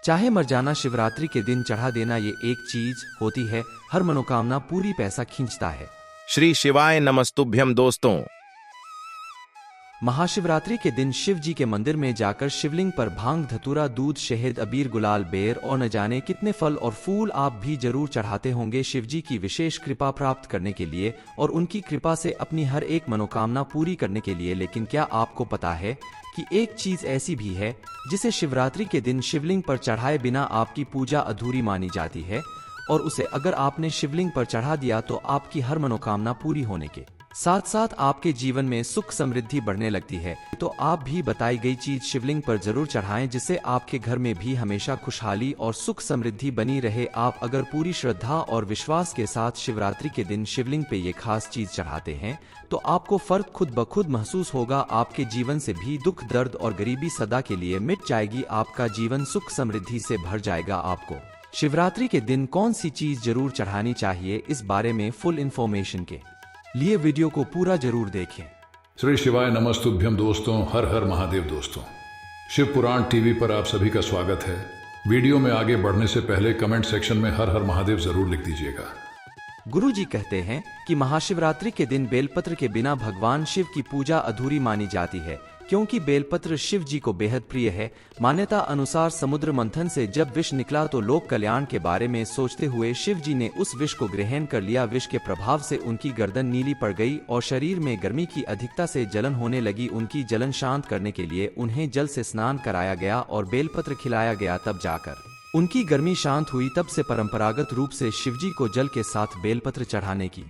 चाहे मरजाना शिवरात्रि के दिन चढ़ा देना ये एक चीज होती है, हर मनोकामना पूरी पैसा खींचता है। श्री शिवाय नमस्तुभ्यम दोस्तों। महाशिवरात्रि के दिन शिव जी के मंदिर में जाकर शिवलिंग पर भांग, धतूरा, दूध, शहद, अबीर, गुलाल, बेर और न जाने कितने फल और फूल आप भी जरूर चढ़ाते होंगे शिव जी की विशेष कृपा प्राप्त करने के लिए और उनकी कृपा से अपनी हर एक मनोकामना पूरी करने के लिए। लेकिन क्या आपको पता है कि एक चीज ऐसी भी है जिसे शिवरात्रि के दिन शिवलिंग पर चढ़ाए बिना आपकी पूजा अधूरी मानी जाती है, और उसे अगर आपने शिवलिंग पर चढ़ा दिया तो आपकी हर मनोकामना पूरी होने के साथ साथ आपके जीवन में सुख समृद्धि बढ़ने लगती है। तो आप भी बताई गई चीज शिवलिंग पर जरूर चढ़ाएं, जिससे आपके घर में भी हमेशा खुशहाली और सुख समृद्धि बनी रहे। आप अगर पूरी श्रद्धा और विश्वास के साथ शिवरात्रि के दिन शिवलिंग पे ये खास चीज चढ़ाते हैं तो आपको फर्क खुद ब खुद महसूस होगा। आपके जीवन से भी दुख, दर्द और गरीबी सदा के लिए मिट जाएगी। आपका जीवन सुख समृद्धि से भर जाएगा। आपको शिवरात्रि के दिन कौन सी चीज जरूर चढ़ानी चाहिए, इस बारे में फुल इंफॉर्मेशन के लिए वीडियो को पूरा जरूर देखें। श्री शिवाय नमस्तुभ्यम दोस्तों। हर हर महादेव दोस्तों। शिव पुराण टीवी पर आप सभी का स्वागत है। वीडियो में आगे बढ़ने से पहले कमेंट सेक्शन में हर हर महादेव जरूर लिख दीजिएगा। गुरु जी कहते हैं कि महाशिवरात्रि के दिन बेलपत्र के बिना भगवान शिव की पूजा अधूरी मानी जाती है, क्योंकि बेलपत्र शिव जी को बेहद प्रिय है। मान्यता अनुसार समुद्र मंथन से जब विष निकला तो लोक कल्याण के बारे में सोचते हुए शिव जी ने उस विष को ग्रहण कर लिया। विष के प्रभाव से उनकी गर्दन नीली पड़ गई और शरीर में गर्मी की अधिकता से जलन होने लगी। उनकी जलन शांत करने के लिए उन्हें जल से स्नान कराया गया और बेलपत्र खिलाया गया, तब जाकर उनकी गर्मी शांत हुई। तब से परंपरागत रूप से शिवजी को जल के साथ बेलपत्र चढ़ाने की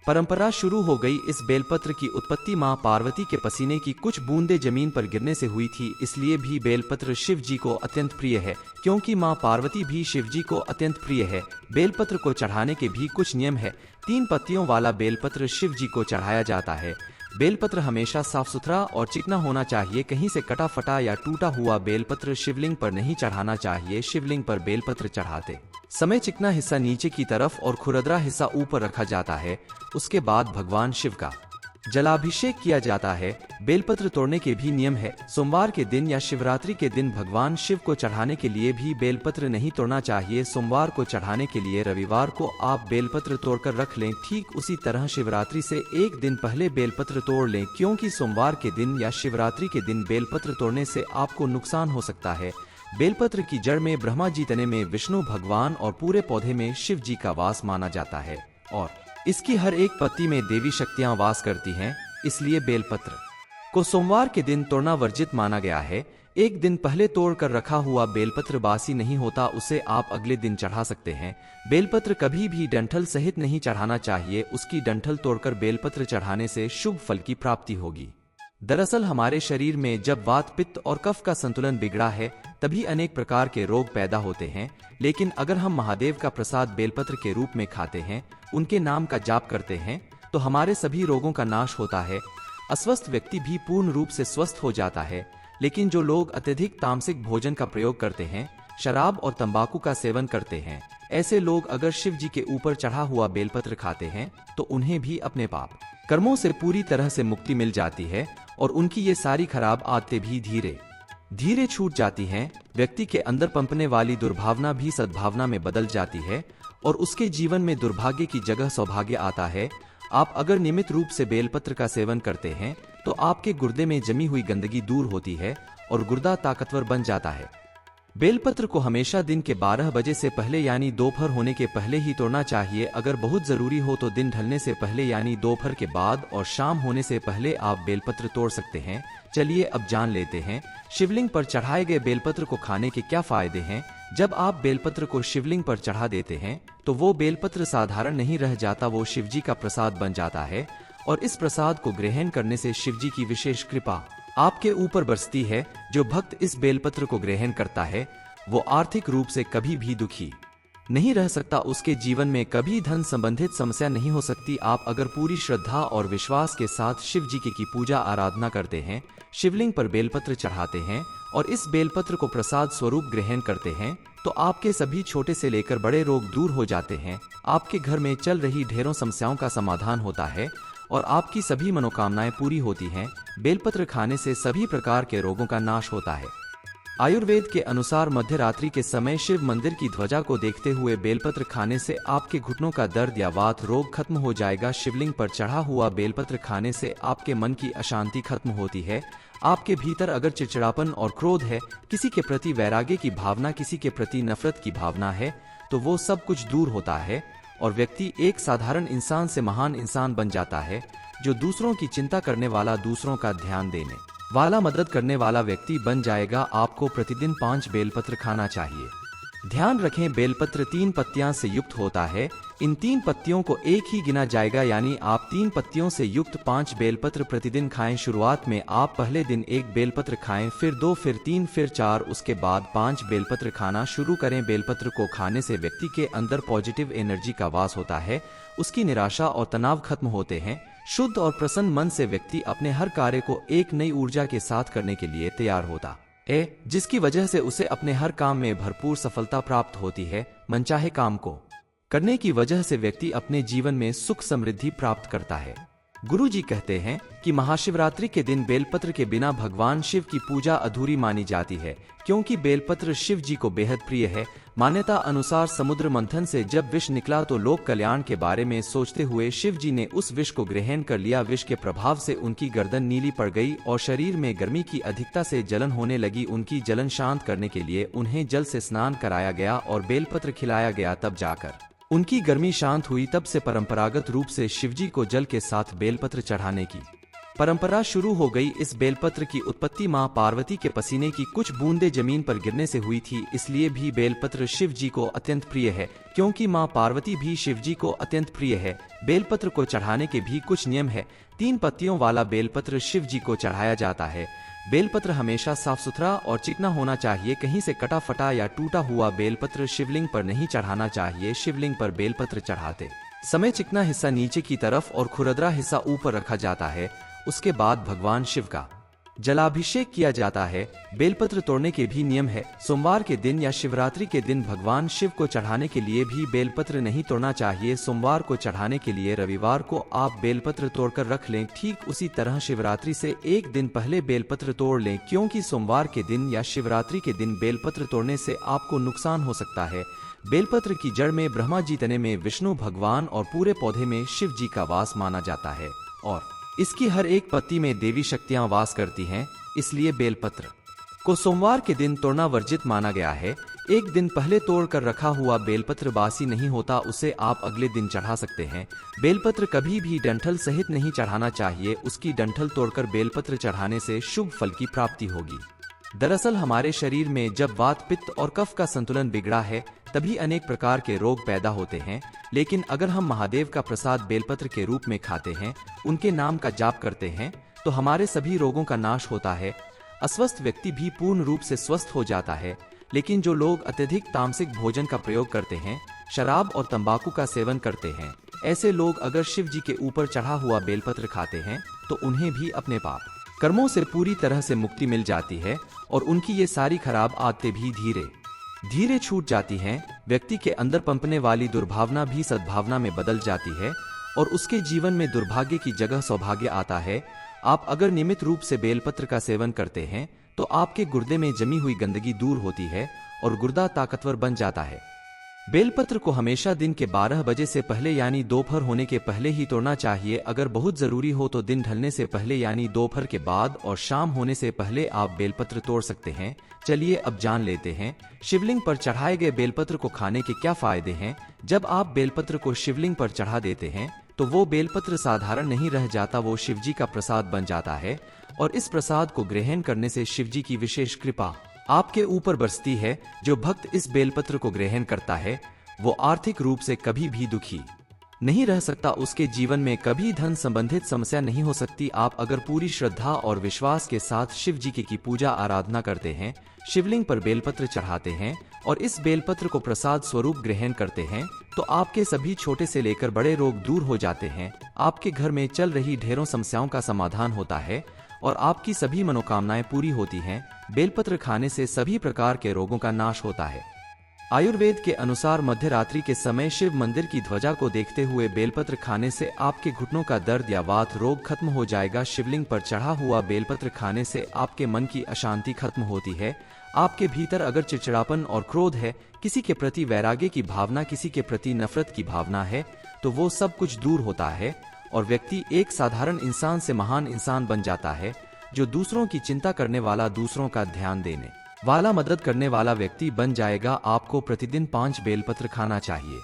परंपरा शुरू हो गई। इस बेलपत्र की उत्पत्ति मां पार्वती के पसीने की कुछ बूंदें जमीन पर गिरने से हुई थी, इसलिए भी बेलपत्र शिव जी को अत्यंत प्रिय है। क्योंकि मां पार्वती भी शिव जी को अत्यंत प्रिय है, बेलपत्र को चढ़ाने के भी कुछ नियम है। 3 पत्तियों वाला बेलपत्र शिव जी को चढ़ाया जाता है। बेलपत्र हमेशा साफ सुथरा और चिकना होना चाहिए। कहीं से कटा फटा या टूटा हुआ बेलपत्र शिवलिंग पर नहीं चढ़ाना चाहिए। शिवलिंग पर बेलपत्र चढ़ाते समय चिकना हिस्सा नीचे की तरफ और खुरदरा हिस्सा ऊपर रखा जाता है। उसके बाद भगवान शिव का जलाभिषेक किया जाता है। बेलपत्र तोड़ने के भी नियम है। सोमवार के दिन या शिवरात्रि के दिन भगवान शिव को चढ़ाने के लिए भी बेलपत्र नहीं तोड़ना चाहिए। सोमवार को चढ़ाने के लिए रविवार को आप बेलपत्र तोड़कर रख लें। ठीक उसी तरह शिवरात्रि से एक दिन पहले बेलपत्र तोड़ लें, क्योंकि सोमवार के दिन या शिवरात्रि के दिन बेलपत्र तोड़ने से आपको नुकसान हो सकता है। बेलपत्र की जड़ में ब्रह्मा जी, तने में विष्णु भगवान और पूरे पौधे में शिव जी का वास माना जाता है और इसकी हर एक पत्ती में देवी शक्तियां वास करती हैं। इसलिए बेलपत्र को सोमवार के दिन तोड़ना वर्जित माना गया है। एक दिन पहले तोड़ कर रखा हुआ बेलपत्र बासी नहीं होता, उसे आप अगले दिन चढ़ा सकते हैं। बेलपत्र कभी भी डंठल सहित नहीं चढ़ाना चाहिए। उसकी डंठल तोड़कर बेलपत्र चढ़ाने से शुभ फल की प्राप्ति होगी। दरअसल हमारे शरीर में जब वात, पित्त और कफ का संतुलन बिगड़ा है तभी अनेक प्रकार के रोग पैदा होते हैं। लेकिन अगर हम महादेव का प्रसाद बेलपत्र के रूप में खाते हैं, उनके नाम का जाप करते हैं, तो हमारे सभी रोगों का नाश होता है। अस्वस्थ व्यक्ति भी पूर्ण रूप से स्वस्थ हो जाता है। लेकिन जो लोग अत्यधिक तामसिक भोजन का प्रयोग करते हैं, शराब और तंबाकू का सेवन करते हैं, ऐसे लोग अगर शिव जी के ऊपर चढ़ा हुआ बेलपत्र खाते हैं तो उन्हें भी अपने पाप कर्मों से पूरी तरह से मुक्ति मिल जाती है और उनकी ये सारी खराब आदतें भी धीरे धीरे छूट जाती हैं। व्यक्ति के अंदर पंपने वाली दुर्भावना भी सद्भावना में बदल जाती है और उसके जीवन में दुर्भाग्य की जगह सौभाग्य आता है। आप अगर नियमित रूप से बेलपत्र का सेवन करते हैं तो आपके गुर्दे में जमी हुई गंदगी दूर होती है और गुर्दा ताकतवर बन जाता है। बेलपत्र को हमेशा दिन के 12 बजे से पहले यानी दोपहर होने के पहले ही तोड़ना चाहिए। अगर बहुत जरूरी हो तो दिन ढलने से पहले यानी दोपहर के बाद और शाम होने से पहले आप बेलपत्र तोड़ सकते हैं। चलिए अब जान लेते हैं शिवलिंग पर चढ़ाए गए बेलपत्र को खाने के क्या फायदे हैं। जब आप बेलपत्र को शिवलिंग पर चढ़ा देते हैं तो वो बेलपत्र साधारण नहीं रह जाता, वो शिवजी का प्रसाद बन जाता है और इस प्रसाद को ग्रहण करने से शिवजी की विशेष कृपा आपके ऊपर बरसती है। जो भक्त इस बेलपत्र को ग्रहण करता है वो आर्थिक रूप से कभी भी दुखी नहीं रह सकता। उसके जीवन में कभी धन संबंधित समस्या नहीं हो सकती। आप अगर पूरी श्रद्धा और विश्वास के साथ शिव जी की पूजा आराधना करते हैं, शिवलिंग पर बेलपत्र चढ़ाते हैं और इस बेलपत्र को प्रसाद स्वरूप ग्रहण करते हैं तो आपके सभी छोटे से लेकर बड़े रोग दूर हो जाते हैं। आपके घर में चल रही ढेरों समस्याओं का समाधान होता है और आपकी सभी मनोकामनाएं पूरी होती हैं। बेलपत्र खाने से सभी प्रकार के रोगों का नाश होता है। आयुर्वेद के अनुसार मध्य रात्रि के समय शिव मंदिर की ध्वजा को देखते हुए बेलपत्र खाने से आपके घुटनों का दर्द या वात रोग खत्म हो जाएगा। शिवलिंग पर चढ़ा हुआ बेलपत्र खाने से आपके मन की अशांति खत्म होती है। आपके भीतर अगर चिड़चिड़ापन और क्रोध है, किसी के प्रति वैराग्य की भावना, किसी के प्रति नफरत की भावना है, तो वो सब कुछ दूर होता है और व्यक्ति एक साधारण इंसान से महान इंसान बन जाता है, जो दूसरों की चिंता करने वाला, दूसरों का ध्यान देने वाला, मदद करने वाला व्यक्ति बन जाएगा। आपको प्रतिदिन 5 बेलपत्र खाना चाहिए। ध्यान रखें, बेलपत्र 3 पत्तियां से युक्त होता है। इन 3 पत्तियों को एक ही गिना जाएगा, यानी आप 3 पत्तियों से युक्त 5 बेलपत्र प्रतिदिन खाएं। शुरुआत में आप पहले दिन 1 बेलपत्र खाएं, फिर 2, फिर 3, फिर 4, उसके बाद 5 बेलपत्र खाना शुरू करें। बेलपत्र को खाने से व्यक्ति के अंदर पॉजिटिव एनर्जी का वास होता है, उसकी निराशा और तनाव खत्म होते हैं। शुद्ध और प्रसन्न मन से व्यक्ति अपने हर कार्य को एक नई ऊर्जा के साथ करने के लिए तैयार होता है, जिसकी वजह से उसे अपने हर काम में भरपूर सफलता प्राप्त होती है। मनचाहे काम को करने की वजह से व्यक्ति अपने जीवन में सुख समृद्धि प्राप्त करता है। गुरुजी कहते हैं कि महाशिवरात्रि के दिन बेलपत्र के बिना भगवान शिव की पूजा अधूरी मानी जाती है, क्योंकि बेलपत्र शिव जी को बेहद प्रिय है। मान्यता अनुसार समुद्र मंथन से जब विष निकला तो लोक कल्याण के बारे में सोचते हुए शिव जी ने उस विष को ग्रहण कर लिया। विष के प्रभाव से उनकी गर्दन नीली पड़ गई और शरीर में गर्मी की अधिकता से जलन होने लगी। उनकी जलन शांत करने के लिए उन्हें जल से स्नान कराया गया और बेलपत्र खिलाया गया, तब जाकर उनकी गर्मी शांत हुई। तब से परंपरागत रूप से शिवजी को जल के साथ बेलपत्र चढ़ाने की परंपरा शुरू हो गई। इस बेलपत्र की उत्पत्ति मां पार्वती के पसीने की कुछ बूंदें जमीन पर गिरने से हुई थी, इसलिए भी बेलपत्र शिव जी को अत्यंत प्रिय है, क्योंकि मां पार्वती भी शिव जी को अत्यंत प्रिय है। बेलपत्र को चढ़ाने के भी कुछ नियम है। 3 पत्तियों वाला बेलपत्र शिव जी को चढ़ाया जाता है। बेलपत्र हमेशा साफ सुथरा और चिकना होना चाहिए। कहीं से कटा फटा या टूटा हुआ बेलपत्र शिवलिंग पर नहीं चढ़ाना चाहिए। शिवलिंग पर बेलपत्र चढ़ाते समय चिकना हिस्सा नीचे की तरफ और खुरदरा हिस्सा ऊपर रखा जाता है। उसके बाद भगवान शिव का जलाभिषेक किया जाता है। बेलपत्र तोड़ने के भी नियम है। सोमवार के दिन या शिवरात्रि के दिन भगवान शिव को चढ़ाने के लिए भी बेलपत्र नहीं तोड़ना चाहिए। सोमवार को चढ़ाने के लिए रविवार को आप बेलपत्र तोड़कर रख लें। ठीक उसी तरह शिवरात्रि से एक दिन पहले बेलपत्र तोड़ लें, क्योंकि सोमवार के दिन या शिवरात्रि के दिन बेलपत्र तोड़ने से आपको नुकसान हो सकता है। बेलपत्र की जड़ में ब्रह्मा जी, तने में विष्णु भगवान और पूरे पौधे में शिव जी का वास माना जाता है और इसकी हर एक पत्ती में देवी शक्तियां वास करती हैं। इसलिए बेलपत्र को सोमवार के दिन तोड़ना वर्जित माना गया है। एक दिन पहले तोड़ कर रखा हुआ बेलपत्र बासी नहीं होता, उसे आप अगले दिन चढ़ा सकते हैं। बेलपत्र कभी भी डंठल सहित नहीं चढ़ाना चाहिए। उसकी डंठल तोड़कर बेलपत्र चढ़ाने से शुभ फल की प्राप्ति होगी। दरअसल हमारे शरीर में जब वात, पित्त और कफ का संतुलन बिगड़ा है, तभी अनेक प्रकार के रोग पैदा होते हैं। लेकिन अगर हम महादेव का प्रसाद बेलपत्र के रूप में खाते हैं, उनके नाम का जाप करते हैं, तो हमारे सभी रोगों का नाश होता है। अस्वस्थ व्यक्ति भी पूर्ण रूप से स्वस्थ हो जाता है। लेकिन जो लोग अत्यधिक तामसिक भोजन का प्रयोग करते हैं, शराब और तंबाकू का सेवन करते हैं, ऐसे लोग अगर शिव जी के ऊपर चढ़ा हुआ बेलपत्र खाते हैं, तो उन्हें भी अपने पाप कर्मों से पूरी तरह से मुक्ति मिल जाती है और उनकी ये सारी खराब आदतें भी धीरे धीरे छूट जाती हैं। व्यक्ति के अंदर पंपने वाली दुर्भावना भी सद्भावना में बदल जाती है और उसके जीवन में दुर्भाग्य की जगह सौभाग्य आता है। आप अगर नियमित रूप से बेलपत्र का सेवन करते हैं, तो आपके गुर्दे में जमी हुई गंदगी दूर होती है और गुर्दा ताकतवर बन जाता है। बेलपत्र को हमेशा दिन के 12 बजे से पहले यानी दोपहर होने के पहले ही तोड़ना चाहिए। अगर बहुत जरूरी हो तो दिन ढलने से पहले यानी दोपहर के बाद और शाम होने से पहले आप बेलपत्र तोड़ सकते हैं। चलिए अब जान लेते हैं शिवलिंग पर चढ़ाए गए बेलपत्र को खाने के क्या फायदे हैं। जब आप बेलपत्र को शिवलिंग पर चढ़ा देते हैं, तो वो बेलपत्र साधारण नहीं रह जाता, वो शिवजी का प्रसाद बन जाता है और इस प्रसाद को ग्रहण करने से शिवजी की विशेष कृपा आपके ऊपर बरसती है। जो भक्त इस बेलपत्र को ग्रहण करता है, वो आर्थिक रूप से कभी भी दुखी नहीं रह सकता। उसके जीवन में कभी धन संबंधित समस्या नहीं हो सकती। आप अगर पूरी श्रद्धा और विश्वास के साथ शिव जी की पूजा आराधना करते हैं, शिवलिंग पर बेलपत्र चढ़ाते हैं और इस बेलपत्र को प्रसाद स्वरूप ग्रहण करते हैं, तो आपके सभी छोटे से लेकर बड़े रोग दूर हो जाते हैं। आपके घर में चल रही ढेरों समस्याओं का समाधान होता है और आपकी सभी मनोकामनाएं पूरी होती हैं। बेलपत्र खाने से सभी प्रकार के रोगों का नाश होता है। आयुर्वेद के अनुसार मध्य रात्रि के समय शिव मंदिर की ध्वजा को देखते हुए बेलपत्र खाने से आपके घुटनों का दर्द या वात रोग खत्म हो जाएगा। शिवलिंग पर चढ़ा हुआ बेलपत्र खाने से आपके मन की अशांति खत्म होती है। आपके भीतर अगर चिड़चिड़ापन और क्रोध है, किसी के प्रति वैराग्य की भावना, किसी के प्रति नफरत की भावना है, तो वो सब कुछ दूर होता है और व्यक्ति एक साधारण इंसान से महान इंसान बन जाता है, जो दूसरों की चिंता करने वाला, दूसरों का ध्यान देने वाला, मदद करने वाला व्यक्ति बन जाएगा। आपको प्रतिदिन 5 बेलपत्र खाना चाहिए।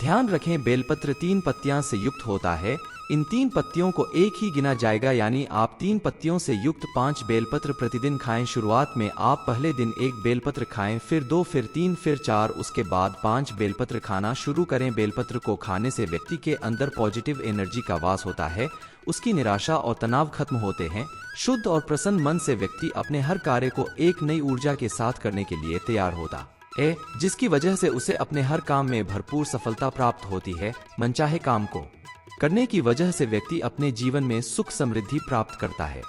ध्यान रखें, बेलपत्र 3 पत्तियां से युक्त होता है। इन 3 पत्तियों को एक ही गिना जाएगा, यानी आप 3 पत्तियों से युक्त 5 बेलपत्र प्रतिदिन खाएं। शुरुआत में आप पहले दिन 1 बेलपत्र खाएं, फिर 2, फिर 3, फिर 4, उसके बाद 5 बेलपत्र खाना शुरू करें। बेलपत्र को खाने से व्यक्ति के अंदर पॉजिटिव एनर्जी का वास होता है, उसकी निराशा और तनाव खत्म होते हैं। शुद्ध और प्रसन्न मन से व्यक्ति अपने हर कार्य को एक नई ऊर्जा के साथ करने के लिए तैयार होता है, जिसकी वजह से उसे अपने हर काम में भरपूर सफलता प्राप्त होती है। मनचाहे काम को करने की वजह से व्यक्ति अपने जीवन में सुख समृद्धि प्राप्त करता है।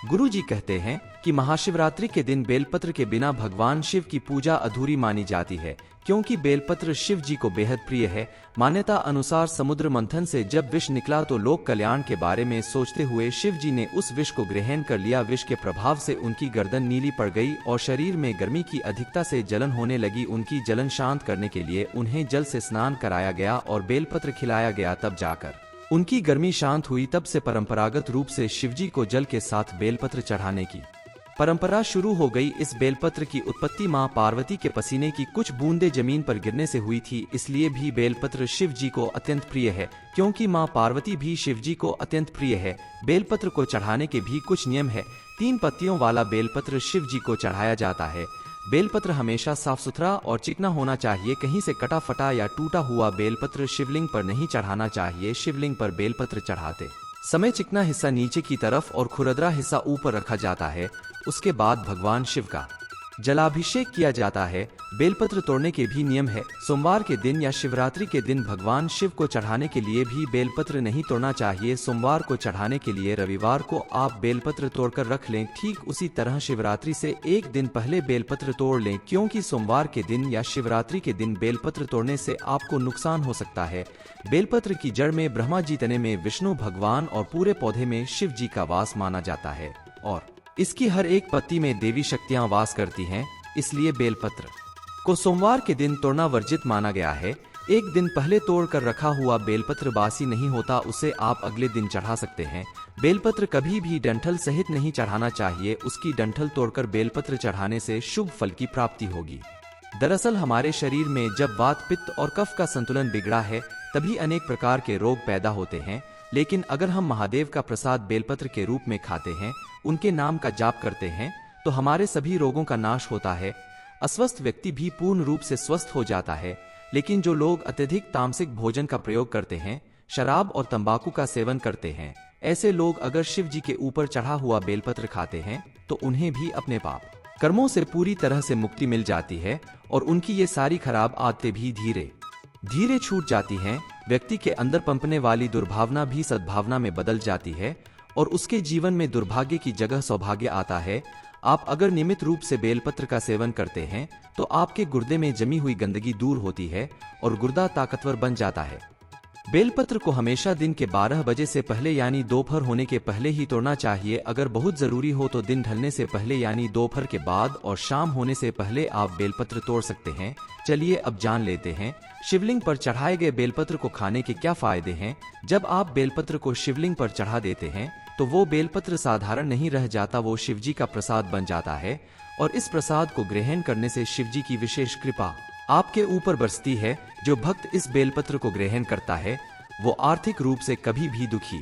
गुरु जी कहते हैं कि महाशिवरात्रि के दिन बेलपत्र के बिना भगवान शिव की पूजा अधूरी मानी जाती है, क्योंकि बेलपत्र शिव जी को बेहद प्रिय है। मान्यता अनुसार समुद्र मंथन से जब विष निकला तो लोक कल्याण के बारे में सोचते हुए शिव जी ने उस विष को ग्रहण कर लिया। विष के प्रभाव से उनकी गर्दन नीली पड़ गई और शरीर में गर्मी की अधिकता से जलन होने लगी। उनकी जलन शांत करने के लिए उन्हें जल से स्नान कराया गया और बेलपत्र खिलाया गया, तब जाकर उनकी गर्मी शांत हुई। तब से परंपरागत रूप से शिवजी को जल के साथ बेलपत्र चढ़ाने की परंपरा शुरू हो गई। इस बेलपत्र की उत्पत्ति मां पार्वती के पसीने की कुछ बूंदें जमीन पर गिरने से हुई थी, इसलिए भी बेलपत्र शिव जी को अत्यंत प्रिय है। क्योंकि मां पार्वती भी शिव जी को अत्यंत प्रिय है, बेलपत्र को चढ़ाने के भी कुछ नियम है। 3 पत्तियों वाला बेलपत्र शिव जी को चढ़ाया जाता है। बेलपत्र हमेशा साफ सुथरा और चिकना होना चाहिए। कहीं से कटा फटा या टूटा हुआ बेलपत्र शिवलिंग पर नहीं चढ़ाना चाहिए। शिवलिंग पर बेलपत्र चढ़ाते समय चिकना हिस्सा नीचे की तरफ और खुरदरा हिस्सा ऊपर रखा जाता है। उसके बाद भगवान शिव का जलाभिषेक किया जाता है। बेलपत्र तोड़ने के भी नियम है। सोमवार के दिन या शिवरात्रि के दिन भगवान शिव को चढ़ाने के लिए भी बेलपत्र नहीं तोड़ना चाहिए। सोमवार को चढ़ाने के लिए रविवार को आप बेलपत्र तोड़कर रख लें। ठीक उसी तरह शिवरात्रि से एक दिन पहले बेलपत्र तोड़ लें, क्योंकि सोमवार के दिन या शिवरात्रि के दिन बेलपत्र तोड़ने से आपको नुकसान हो सकता है। बेलपत्र की जड़ में ब्रह्मा जी, तने में विष्णु भगवान और पूरे पौधे में शिव जी का वास माना जाता है और इसकी हर एक पत्ती में देवी शक्तियां वास करती हैं। इसलिए बेलपत्र को सोमवार के दिन तोड़ना वर्जित माना गया है। एक दिन पहले तोड़ कर रखा हुआ बेलपत्र बासी नहीं होता, उसे आप अगले दिन चढ़ा सकते हैं। बेलपत्र कभी भी डंठल सहित नहीं चढ़ाना चाहिए। उसकी डंठल तोड़कर बेलपत्र चढ़ाने से शुभ फल की प्राप्ति होगी। दरअसल हमारे शरीर में जब वात, पित्त और कफ का संतुलन बिगड़ा है, तभी अनेक प्रकार के रोग पैदा होते हैं। लेकिन अगर हम महादेव का प्रसाद बेलपत्र के रूप में खाते हैं, उनके नाम का जाप करते हैं, तो हमारे सभी रोगों का नाश होता है। अस्वस्थ व्यक्ति भी पूर्ण रूप से स्वस्थ हो जाता है। लेकिन जो लोग अत्यधिक तामसिक भोजन का प्रयोग करते हैं, शराब और तंबाकू का सेवन करते हैं, ऐसे लोग अगर शिव जी के ऊपर चढ़ा हुआ बेलपत्र खाते हैं, तो उन्हें भी अपने पाप कर्मों से पूरी तरह से मुक्ति मिल जाती है और उनकी ये सारी खराब आदतें भी धीरे धीरे छूट जाती हैं। व्यक्ति के अंदर पंपने वाली दुर्भावना भी सद्भावना में बदल जाती है और उसके जीवन में दुर्भाग्य की जगह सौभाग्य आता है। आप अगर नियमित रूप से बेलपत्र का सेवन करते हैं, तो आपके गुर्दे में जमी हुई गंदगी दूर होती है और गुर्दा ताकतवर बन जाता है। बेलपत्र को हमेशा दिन के 12 बजे से पहले यानी दोपहर होने के पहले ही तोड़ना चाहिए। अगर बहुत जरूरी हो तो दिन ढलने से पहले यानी दोपहर के बाद और शाम होने से पहले आप बेलपत्र तोड़ सकते हैं। चलिए अब जान लेते हैं शिवलिंग पर चढ़ाए गए बेलपत्र को खाने के क्या फायदे हैं। जब आप बेलपत्र को शिवलिंग पर चढ़ा देते हैं, तो वो बेलपत्र साधारण नहीं रह जाता, वो शिवजी का प्रसाद बन जाता है और इस प्रसाद को ग्रहण करने से शिवजी की विशेष कृपा आपके ऊपर बरसती है। जो भक्त इस बेलपत्र को ग्रहण करता है, वो आर्थिक रूप से कभी भी दुखी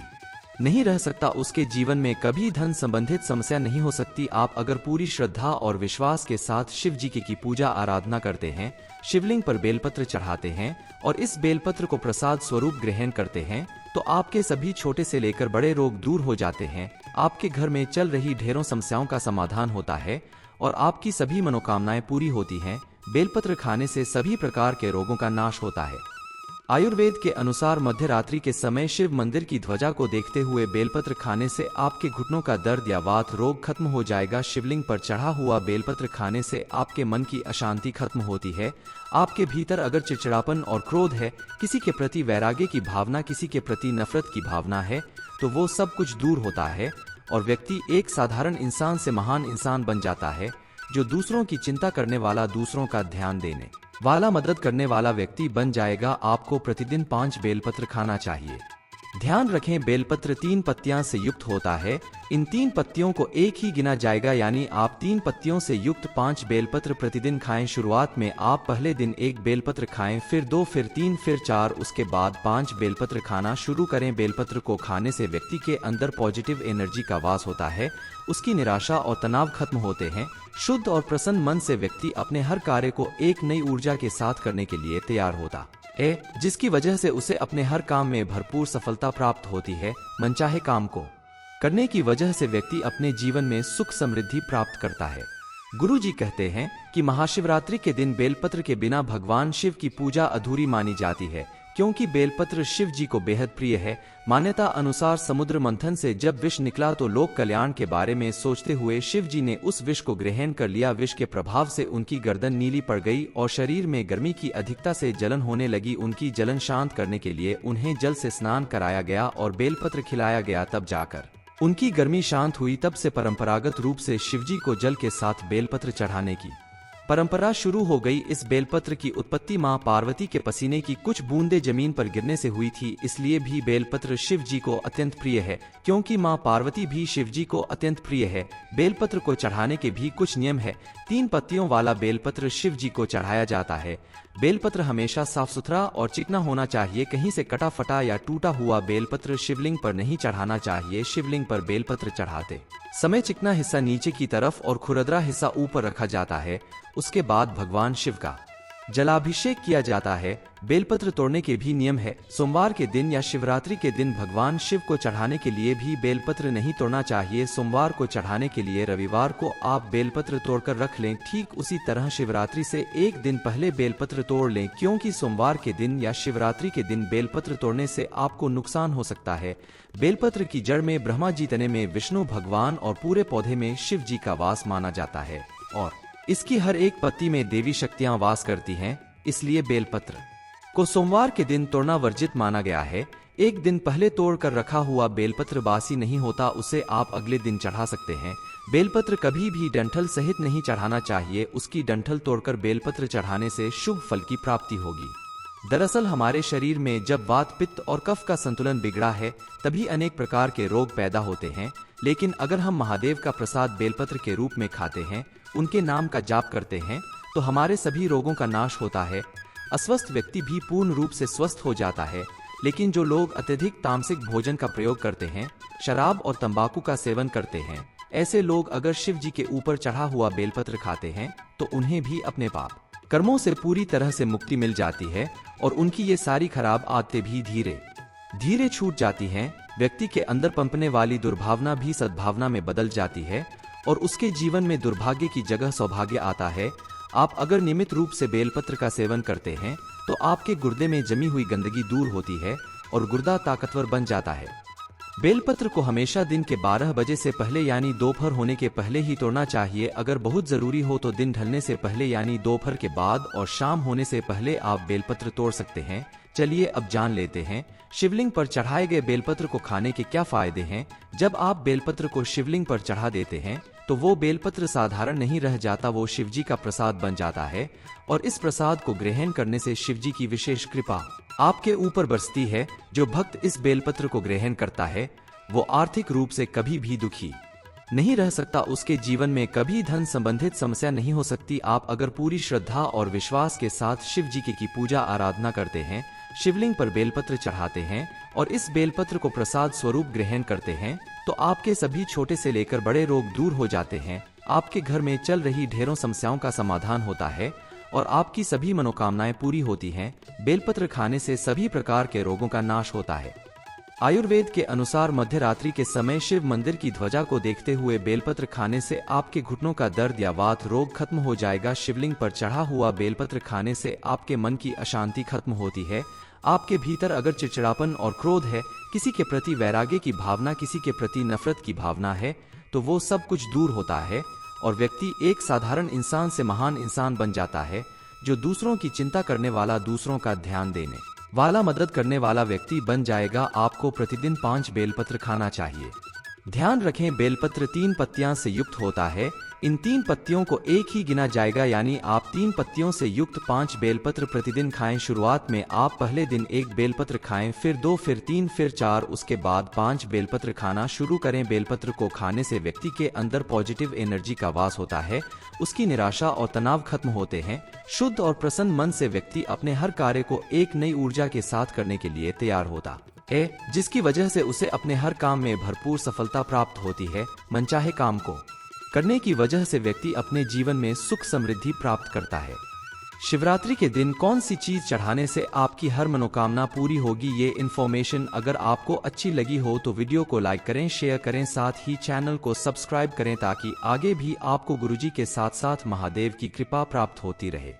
नहीं रह सकता। उसके जीवन में कभी धन संबंधित समस्या नहीं हो सकती। आप अगर पूरी श्रद्धा और विश्वास के साथ शिव जी की पूजा आराधना करते हैं, शिवलिंग पर बेलपत्र चढ़ाते हैं और इस बेलपत्र को प्रसाद स्वरूप ग्रहण करते हैं, तो आपके सभी छोटे से लेकर बड़े रोग दूर हो जाते हैं। आपके घर में चल रही ढेरों समस्याओं का समाधान होता है और आपकी सभी मनोकामनाएं पूरी होती हैं। बेलपत्र खाने से सभी प्रकार के रोगों का नाश होता है। आयुर्वेद के अनुसार मध्य रात्रि के समय शिव मंदिर की ध्वजा को देखते हुए बेलपत्र खाने से आपके घुटनों का दर्द या वात रोग खत्म हो जाएगा। शिवलिंग पर चढ़ा हुआ बेलपत्र खाने से आपके मन की अशांति खत्म होती है। आपके भीतर अगर चिड़चिड़ापन और क्रोध है, किसी के प्रति वैराग्य की भावना, किसी के प्रति नफरत की भावना है, तो वो सब कुछ दूर होता है और व्यक्ति एक साधारण इंसान से महान इंसान बन जाता है। जो दूसरों की चिंता करने वाला, दूसरों का ध्यान देने वाला, मदद करने वाला व्यक्ति बन जाएगा। आपको प्रतिदिन 5 बेलपत्र खाना चाहिए। ध्यान रखें, बेलपत्र 3 पत्तियां से युक्त होता है। इन 3 पत्तियों को एक ही गिना जाएगा, यानी आप 3 पत्तियों से युक्त 5 बेलपत्र प्रतिदिन खाएं। शुरुआत में आप पहले दिन 1 बेलपत्र खाएं, फिर 2, फिर 3, फिर 4, उसके बाद 5 बेलपत्र खाना शुरू करें। बेलपत्र को खाने से व्यक्ति के अंदर पॉजिटिव एनर्जी का वास होता है, उसकी निराशा और तनाव खत्म होते हैं। शुद्ध और प्रसन्न मन से व्यक्ति अपने हर कार्य को एक नई ऊर्जा के साथ करने के लिए तैयार होता है, जिसकी वजह से उसे अपने हर काम में भरपूर सफलता प्राप्त होती है। मनचाहे काम को करने की वजह से व्यक्ति अपने जीवन में सुख समृद्धि प्राप्त करता है। गुरु जी कहते हैं कि महाशिवरात्रि के दिन बेलपत्र के बिना भगवान शिव की पूजा अधूरी मानी जाती है, क्योंकि बेलपत्र शिव जी को बेहद प्रिय है। मान्यता अनुसार समुद्र मंथन से जब विष निकला तो लोक कल्याण के बारे में सोचते हुए शिव जी ने उस विष को ग्रहण कर लिया। विष के प्रभाव से उनकी गर्दन नीली पड़ गई और शरीर में गर्मी की अधिकता से जलन होने लगी। उनकी जलन शांत करने के लिए उन्हें जल से स्नान कराया गया और बेलपत्र खिलाया गया, तब जाकर उनकी गर्मी शांत हुई। तब से परंपरागत रूप से शिवजी को जल के साथ बेलपत्र चढ़ाने की परंपरा शुरू हो गई। इस बेलपत्र की उत्पत्ति मां पार्वती के पसीने की कुछ बूंदें जमीन पर गिरने से हुई थी, इसलिए भी बेलपत्र शिव जी को अत्यंत प्रिय है, क्योंकि मां पार्वती भी शिव जी को अत्यंत प्रिय है। बेलपत्र को चढ़ाने के भी कुछ नियम है। 3 पत्तियों वाला बेलपत्र शिव जी को चढ़ाया जाता है। बेलपत्र हमेशा साफ सुथरा और चिकना होना चाहिए। कहीं से कटा फटा या टूटा हुआ बेलपत्र शिवलिंग पर नहीं चढ़ाना चाहिए। शिवलिंग पर बेलपत्र चढ़ाते समय चिकना हिस्सा नीचे की तरफ और खुरदरा हिस्सा ऊपर रखा जाता है। उसके बाद भगवान शिव का जलाभिषेक किया जाता है। बेलपत्र तोड़ने के भी नियम है। सोमवार के दिन या शिवरात्रि के दिन भगवान शिव को चढ़ाने के लिए भी बेलपत्र नहीं तोड़ना चाहिए। सोमवार को चढ़ाने के लिए रविवार को आप बेलपत्र तोड़कर रख लें। ठीक उसी तरह शिवरात्रि से एक दिन पहले बेलपत्र तोड़ लें, क्योंकि सोमवार के दिन या शिवरात्रि के दिन बेलपत्र तोड़ने से आपको नुकसान हो सकता है। बेलपत्र की जड़ में ब्रह्मा जी, तने में विष्णु भगवान और पूरे पौधे में शिव जी का वास माना जाता है और इसकी हर एक पत्ती में देवी शक्तियां वास करती हैं। इसलिए बेलपत्र को सोमवार के दिन तोड़ना वर्जित माना गया है। एक दिन पहले तोड़ कर रखा हुआ बेलपत्र बासी नहीं होता, उसे आप अगले दिन चढ़ा सकते हैं। बेलपत्र कभी भी डंठल सहित नहीं चढ़ाना चाहिए। उसकी डंठल तोड़कर बेलपत्र चढ़ाने से शुभ फल की प्राप्ति होगी। दरअसल हमारे शरीर में जब वात, पित्त और कफ का संतुलन बिगड़ा है, तभी अनेक प्रकार के रोग पैदा होते हैं। लेकिन अगर हम महादेव का प्रसाद बेलपत्र के रूप में खाते हैं, उनके नाम का जाप करते हैं, तो हमारे सभी रोगों का नाश होता है। अस्वस्थ व्यक्ति भी पूर्ण रूप से स्वस्थ हो जाता है। लेकिन जो लोग अत्यधिक तामसिक भोजन का प्रयोग करते हैं, शराब और तंबाकू का सेवन करते हैं, ऐसे लोग अगर शिव जी के ऊपर चढ़ा हुआ बेलपत्र खाते हैं तो उन्हें भी अपने पाप कर्मों से पूरी तरह से मुक्ति मिल जाती है और उनकी ये सारी खराब आदतें भी धीरे धीरे छूट जाती हैं। व्यक्ति के अंदर पंपने वाली दुर्भावना भी सद्भावना में बदल जाती है और उसके जीवन में दुर्भाग्य की जगह सौभाग्य आता है। आप अगर नियमित रूप से बेलपत्र का सेवन करते हैं तो आपके गुर्दे में जमी हुई गंदगी दूर होती है और गुर्दा ताकतवर बन जाता है। बेलपत्र को हमेशा दिन के 12 बजे से पहले यानी दोपहर होने के पहले ही तोड़ना चाहिए। अगर बहुत जरूरी हो तो दिन ढलने से पहले यानी दोपहर के बाद और शाम होने से पहले आप बेलपत्र तोड़ सकते हैं। चलिए अब जान लेते हैं शिवलिंग पर चढ़ाए गए बेलपत्र को खाने के क्या फायदे हैं। जब आप बेलपत्र को शिवलिंग पर चढ़ा देते हैं तो वो बेलपत्र साधारण नहीं रह जाता, वो शिवजी का प्रसाद बन जाता है और इस प्रसाद को ग्रहण करने से शिवजी की विशेष कृपा आपके ऊपर बरसती है। जो भक्त इस बेलपत्र को ग्रहण करता है वो आर्थिक रूप से कभी भी दुखी नहीं रह सकता। उसके जीवन में कभी धन संबंधित समस्या नहीं हो सकती। आप अगर पूरी श्रद्धा और विश्वास के साथ शिव जी की पूजा आराधना करते हैं, शिवलिंग पर बेलपत्र चढ़ाते हैं और इस बेलपत्र को प्रसाद स्वरूप ग्रहण करते हैं तो आपके सभी छोटे से लेकर बड़े रोग दूर हो जाते हैं। आपके घर में चल रही ढेरों समस्याओं का समाधान होता है और आपकी सभी मनोकामनाएं पूरी होती हैं। बेलपत्र खाने से सभी प्रकार के रोगों का नाश होता है। आयुर्वेद के अनुसार मध्य रात्रि के समय शिव मंदिर की ध्वजा को देखते हुए बेलपत्र खाने से आपके घुटनों का दर्द या वात रोग खत्म हो जाएगा। शिवलिंग पर चढ़ा हुआ बेलपत्र खाने से आपके मन की अशांति खत्म होती है। आपके भीतर अगर चिड़चिड़ापन और क्रोध है, किसी के प्रति वैराग्य की भावना, किसी के प्रति नफरत की भावना है, तो वो सब कुछ दूर होता है और व्यक्ति एक साधारण इंसान से महान इंसान बन जाता है। जो दूसरों की चिंता करने वाला, दूसरों का ध्यान देने वाला, मदद करने वाला व्यक्ति बन जाएगा। आपको प्रतिदिन 5 बेलपत्र खाना चाहिए। ध्यान रखें, बेलपत्र 3 पत्तियां से युक्त होता है। इन 3 पत्तियों को एक ही गिना जाएगा, यानी आप 3 पत्तियों से युक्त 5 बेलपत्र प्रतिदिन खाएं। शुरुआत में आप पहले दिन 1 बेलपत्र खाएं, फिर 2, फिर 3, फिर 4, उसके बाद 5 बेलपत्र खाना शुरू करें। बेलपत्र को खाने से व्यक्ति के अंदर पॉजिटिव एनर्जी का वास होता है, उसकी निराशा और तनाव खत्म होते हैं। शुद्ध और प्रसन्न मन से व्यक्ति अपने हर कार्य को एक नई ऊर्जा के साथ करने के लिए तैयार होता है, जिसकी वजह से उसे अपने हर काम में भरपूर सफलता प्राप्त होती है। मनचाहे काम को करने की वजह से व्यक्ति अपने जीवन में सुख समृद्धि प्राप्त करता है। शिवरात्रि के दिन कौन सी चीज चढ़ाने से आपकी हर मनोकामना पूरी होगी, ये इन्फॉर्मेशन अगर आपको अच्छी लगी हो तो वीडियो को लाइक करें, शेयर करें, साथ ही चैनल को सब्सक्राइब करें ताकि आगे भी आपको गुरुजी के साथ साथ महादेव की कृपा प्राप्त होती रहे।